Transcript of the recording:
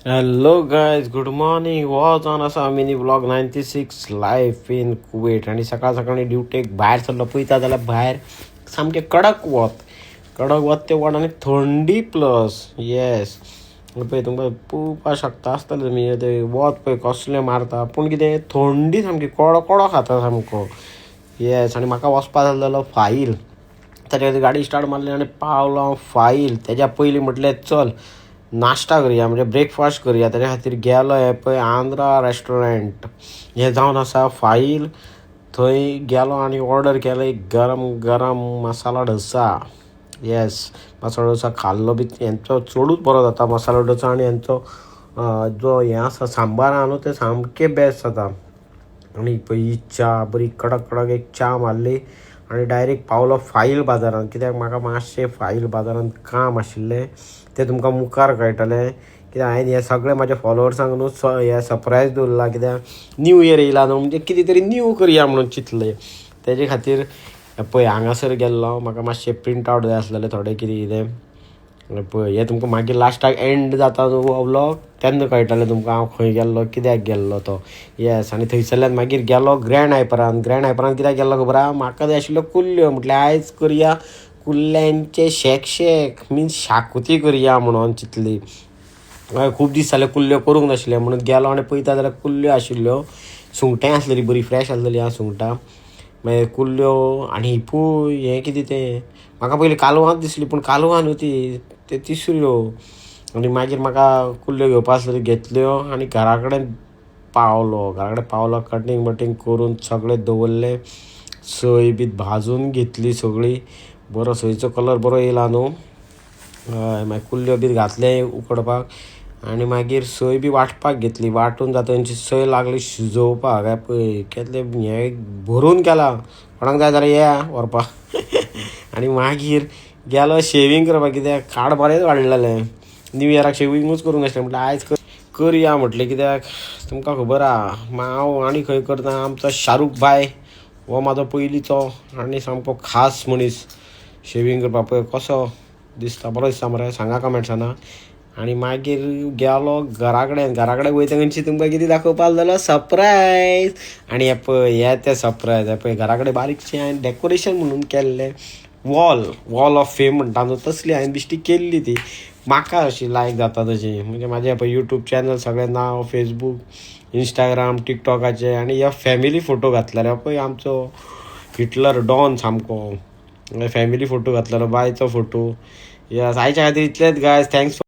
Hello guys, good morning. Watch on असा mini blog 96 life in Kuwait. आणि सकाळ सकाळी ड्युटेक भायर सरलो पळयता जाल्यार भायर सामकें कडक वत ते वड आनी थंडी प्लस. येस पळय तुमकां पळोवपाक शकता आसतलें तुमी ते वत पळय कसलें मारता, पूण कितें थंडी सामकी कडो खाता सामको. येस, आनी म्हाका वचपा जाल्लो फाईल. ताच्या खातीर गाडी स्टार्ट मारली आनी पावलो हांव फाईल. तेज्या पयलीं म्हटलें चल नाश्ता करुया, म्हणजे ब्रेकफास्ट करुया. ताच्या खातीर गेलो हे पळय आंध्रा रेस्टॉरंट. हें जावन आसा फाईल. थंय गेलो आनी ऑर्डर केलो एक गरम गरम मसाला डोसा. येस, मसाला डोसा खाल्लो बी. हेंचो चडूच बरो जाता मसाला डोसा. आनी हेंचो जो हें आसा सांबार आहा न्हू तें सामकें बेस्ट जाता. आनी पळय ही च्या बरी कडक एक च्या मारली आनी डायरेक्ट पावलो फाईल बाजारांत. कित्याक म्हाका मातशें फाईल बाजारांत काम आशिल्लें तें तुमकां मुखार कळटलें. कित्याक हांवें हें सगळें म्हाज्या फॉलोवर्सांक न्हू हें सरप्रायज दवरलां. कित्याक न्यू इयर येयला न्हू, म्हणजे कितें तरी न्यू करया म्हणून चिंतलें. तेजे खातीर पळय हांगासर गेल्लो. म्हाका मातशें प्रिंट आवट जाय आसलेलें थोडें कितें पळय. हें तुमकां मागीर लास्टाक एंड जाता न्हू व्लॉग तेन्ना कळटलें तुमकां हांव खंय गेल्लो, कित्याक गेल्लो तो. येस, आनी थंयसरल्यान मागीर गेलो ग्रँड हायपरान कित्याक गेल्लो खबर आहा, म्हाका जाय आशिल्ल्यो कुल्ल्यो. म्हटल्यार आयज करया कुल्ल्यांचे शेक मिन्स शाकोती करया म्हणून चिंतली. खूब दीस जाले कुल्ल्यो करूंक नाशिल्ले म्हणून गेलो आनी पळयता जाल्यार कुल्ल्यो आशिल्ल्यो. सुंगटांय आसलेली बरी फ्रेश आसलेली आं सुंगटां. मागीर कुल्ल्यो आनी पळय हें कितें तें म्हाका पयलीं कालवांच दिसली, पूण कालवां न्हू ती तिसऱ्यो. आनी मागीर म्हाका कुल्ल्यो घेवपा आसल्यो घेतल्यो आनी घरा कडेन पावलो. कटींग करून सगळें दवरलें. सोय बी भाजून घेतली सगळी. बरो सोयीचो कलर बरो येयला न्हू. हय, मागीर कुल्ल्यो बी घातले उकडपाक आनी मागीर सोय बी वांटपाक घेतली. वांटून जाता तेंची सोय लागली शिजोवपाक. पळय केन्ना हें भरून केलां. कोणाक जाय जाल्यार येया व्हरपाक. आनी मागीर गेलो शेविंग करपाक. कित्याक खाड बरेंच वाडलेलें. न्यू इयराक शेविंगूच करूंक नाशिल्लें. म्हटल्यार आयज करया म्हटलें. कित्याक तुमकां खबर आहा हांव आनी खंय करता. आमचो शाहरुख भाय हो म्हाजो पयलींचो आनी सामको खास मनीस शेविंग करपाक. पळय कसो दिसता, बरो दिसता मरे, सांगा कमेंट्सांना. आनी मागीर गेलो घरा कडेन वयता खंयची तुमकां कितें दाखोवपाक जालो सरप्रायज. आनी हें पळय हें तें सरप्रायज. पळय घरा कडेन बारीकशें हांवें डेकोरेशन म्हणून केल्लें. वॉल ऑफ फेम म्हणटा न्हू तसली हांवें बिश्टी केल्ली. ती म्हाका अशी लायक जाता तशी. म्हणजे म्हाजें पळय यूट्यूब चॅनल सगळें नांव फेसबूक, इंस्टाग्राम, टिकटॉकाचें. आनी ह्या फॅमिली फोटो घातलेलो पळय आमचो हिटलर डॉन सामको. फॅमिली फोटो घातलेलो बायचो फोटो. यस, आयच्या खातीर इतलेंच गायज. थँक्स.